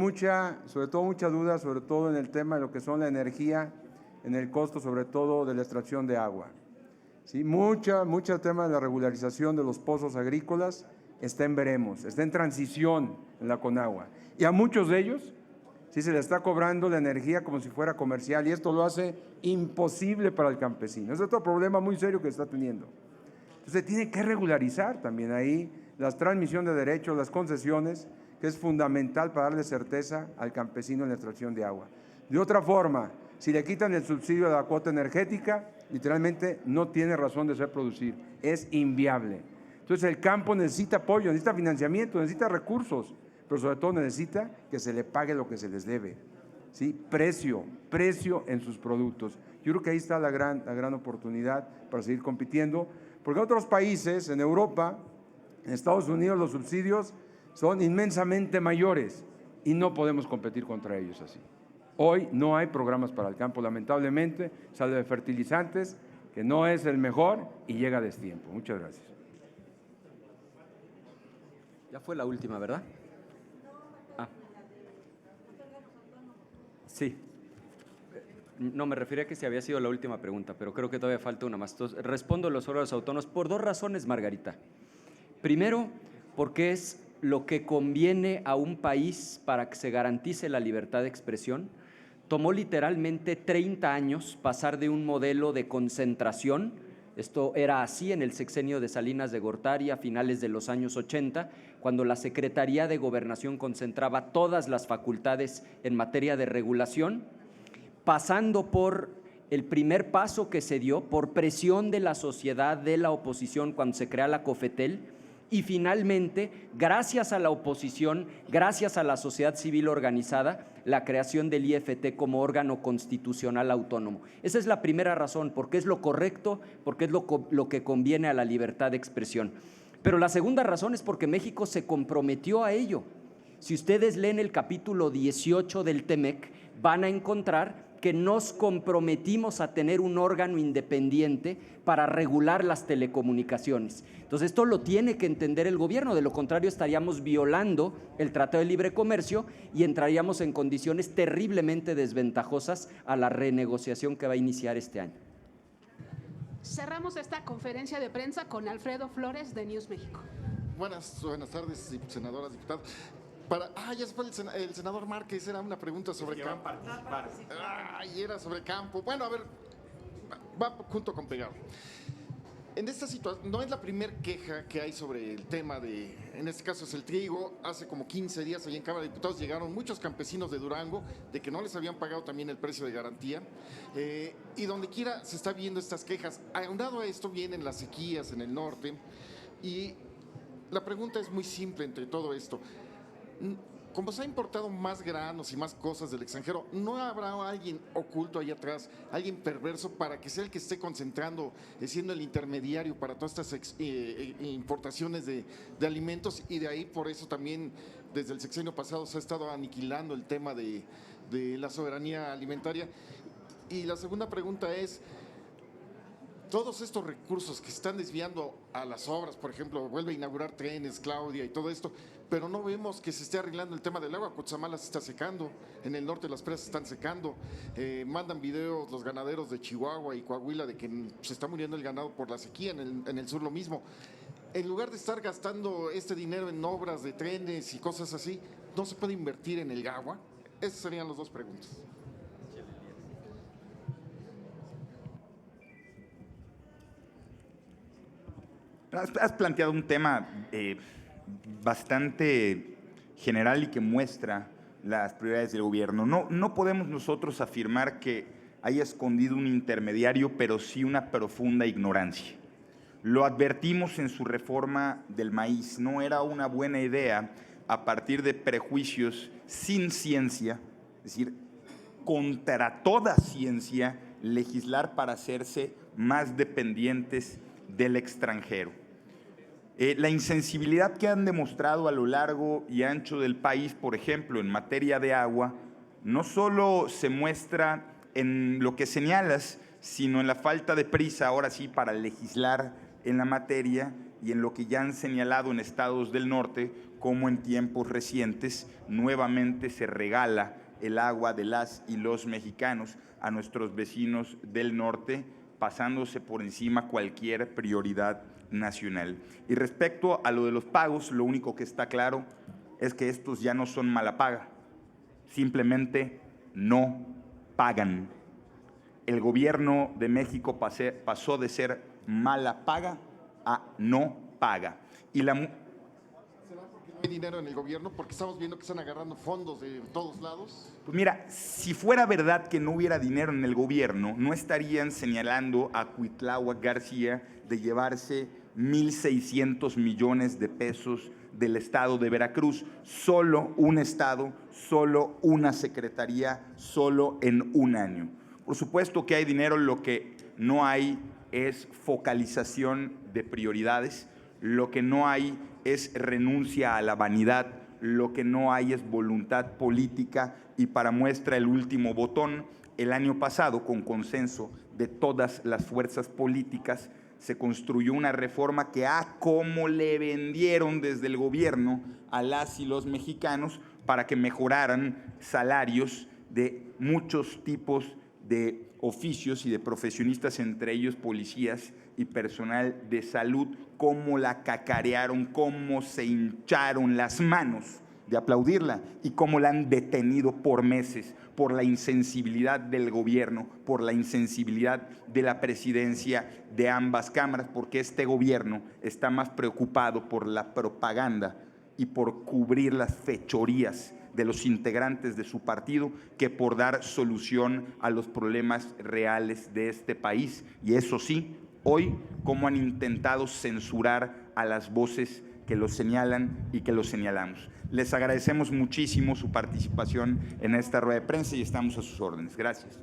sobre todo mucha duda, sobre todo en el tema de lo que son la energía, en el costo sobre todo de la extracción de agua. ¿Sí? Mucho tema de la regularización de los pozos agrícolas está en veremos, está en transición en la Conagua. Y a muchos de ellos sí se le está cobrando la energía como si fuera comercial y esto lo hace imposible para el campesino. Es otro problema muy serio que está teniendo. Entonces tiene que regularizar también ahí la transmisión de derechos, las concesiones, que es fundamental para darle certeza al campesino en la extracción de agua. De otra forma, si le quitan el subsidio de la cuota energética, literalmente no tiene razón de ser producir, es inviable. Entonces el campo necesita apoyo, necesita financiamiento, necesita recursos, pero sobre todo necesita que se le pague lo que se les debe, ¿sí? Precio en sus productos. Yo creo que ahí está la gran oportunidad para seguir compitiendo, porque en otros países, en Europa, en Estados Unidos, los subsidios son inmensamente mayores y no podemos competir contra ellos así. Hoy no hay programas para el campo, lamentablemente, sale de fertilizantes, que no es el mejor y llega a destiempo. Muchas gracias. Ya fue la última, ¿verdad? Sí. No, me refería a que si había sido la última pregunta, pero creo que todavía falta una más. Entonces, respondo a los órganos autónomos por dos razones, Margarita. Primero, porque es lo que conviene a un país para que se garantice la libertad de expresión. Tomó literalmente 30 años pasar de un modelo de concentración, esto era así en el sexenio de Salinas de Gortari a finales de los años 80, cuando la Secretaría de Gobernación concentraba todas las facultades en materia de regulación, pasando por el primer paso que se dio por presión de la sociedad, de la oposición, cuando se crea la COFETEL, y finalmente, gracias a la oposición, gracias a la sociedad civil organizada, la creación del IFT como órgano constitucional autónomo. Esa es la primera razón, porque es lo correcto, porque es lo que conviene a la libertad de expresión. Pero la segunda razón es porque México se comprometió a ello. Si ustedes leen el capítulo 18 del TEMEC, van a encontrar que nos comprometimos a tener un órgano independiente para regular las telecomunicaciones. Entonces, esto lo tiene que entender el gobierno, de lo contrario estaríamos violando el Tratado de Libre Comercio y entraríamos en condiciones terriblemente desventajosas a la renegociación que va a iniciar este año. Cerramos esta conferencia de prensa con Alfredo Flores de News México. Buenas tardes, senadoras, diputados. Ya se fue el senador Márquez, era una pregunta sobre campo. Era sobre campo. Bueno, a ver, va junto con pegado. En esta situación, no es la primera queja que hay sobre el tema en este caso es el trigo. Hace como 15 días allí en Cámara de Diputados llegaron muchos campesinos de Durango de que no les habían pagado también el precio de garantía. Y donde quiera se está viendo estas quejas. Aunado a esto vienen las sequías en el norte. Y la pregunta es muy simple entre todo esto. Como se ha importado más granos y más cosas del extranjero, ¿no habrá alguien oculto ahí atrás, alguien perverso para que sea el que esté concentrando, siendo el intermediario para todas estas importaciones de alimentos? Y de ahí por eso también desde el sexenio pasado se ha estado aniquilando el tema de la soberanía alimentaria. Y la segunda pregunta es, todos estos recursos que están desviando a las obras, por ejemplo, vuelve a inaugurar trenes, Claudia y todo esto, pero no vemos que se esté arreglando el tema del agua. Cutzamala se está secando, en el norte las presas están secando, mandan videos los ganaderos de Chihuahua y Coahuila de que se está muriendo el ganado por la sequía, en el sur lo mismo. En lugar de estar gastando este dinero en obras de trenes y cosas así, ¿no se puede invertir en el agua? Esas serían las dos preguntas. Has planteado un tema bastante general y que muestra las prioridades del gobierno. No podemos nosotros afirmar que haya escondido un intermediario, pero sí una profunda ignorancia. Lo advertimos en su reforma del maíz. No era una buena idea, a partir de prejuicios sin ciencia, es decir, contra toda ciencia legislar para hacerse más dependientes del extranjero. La insensibilidad que han demostrado a lo largo y ancho del país, por ejemplo, en materia de agua, no solo se muestra en lo que señalas, sino en la falta de prisa, ahora sí, para legislar en la materia y en lo que ya han señalado en estados del norte, como en tiempos recientes nuevamente se regala el agua de las y los mexicanos a nuestros vecinos del norte, pasándose por encima cualquier prioridad nacional. Y respecto a lo de los pagos, lo único que está claro es que estos ya no son mala paga, simplemente no pagan. El gobierno de México pasó de ser mala paga a no paga. Y la ¿Será porque no hay dinero en el gobierno? Porque estamos viendo que están agarrando fondos de todos lados. Pues mira, si fuera verdad que no hubiera dinero en el gobierno, no estarían señalando a Cuitláhuac García de llevarse 1,600 millones de pesos del estado de Veracruz. Solo un estado, solo una secretaría, solo en un año. Por supuesto que hay dinero, lo que no hay es focalización de prioridades, lo que no hay es renuncia a la vanidad, lo que no hay es voluntad política, y para muestra el último botón, el año pasado, con consenso de todas las fuerzas políticas, se construyó una reforma que como le vendieron desde el gobierno a las y los mexicanos para que mejoraran salarios de muchos tipos de oficios y de profesionistas, entre ellos policías y personal de salud. Cómo la cacarearon, cómo se hincharon las manos de aplaudirla y cómo la han detenido por meses por la insensibilidad del gobierno, por la insensibilidad de la presidencia de ambas cámaras, porque este gobierno está más preocupado por la propaganda y por cubrir las fechorías de los integrantes de su partido que por dar solución a los problemas reales de este país. Y eso sí, hoy, cómo han intentado censurar a las voces que lo señalan y que lo señalamos. Les agradecemos muchísimo su participación en esta rueda de prensa y estamos a sus órdenes. Gracias.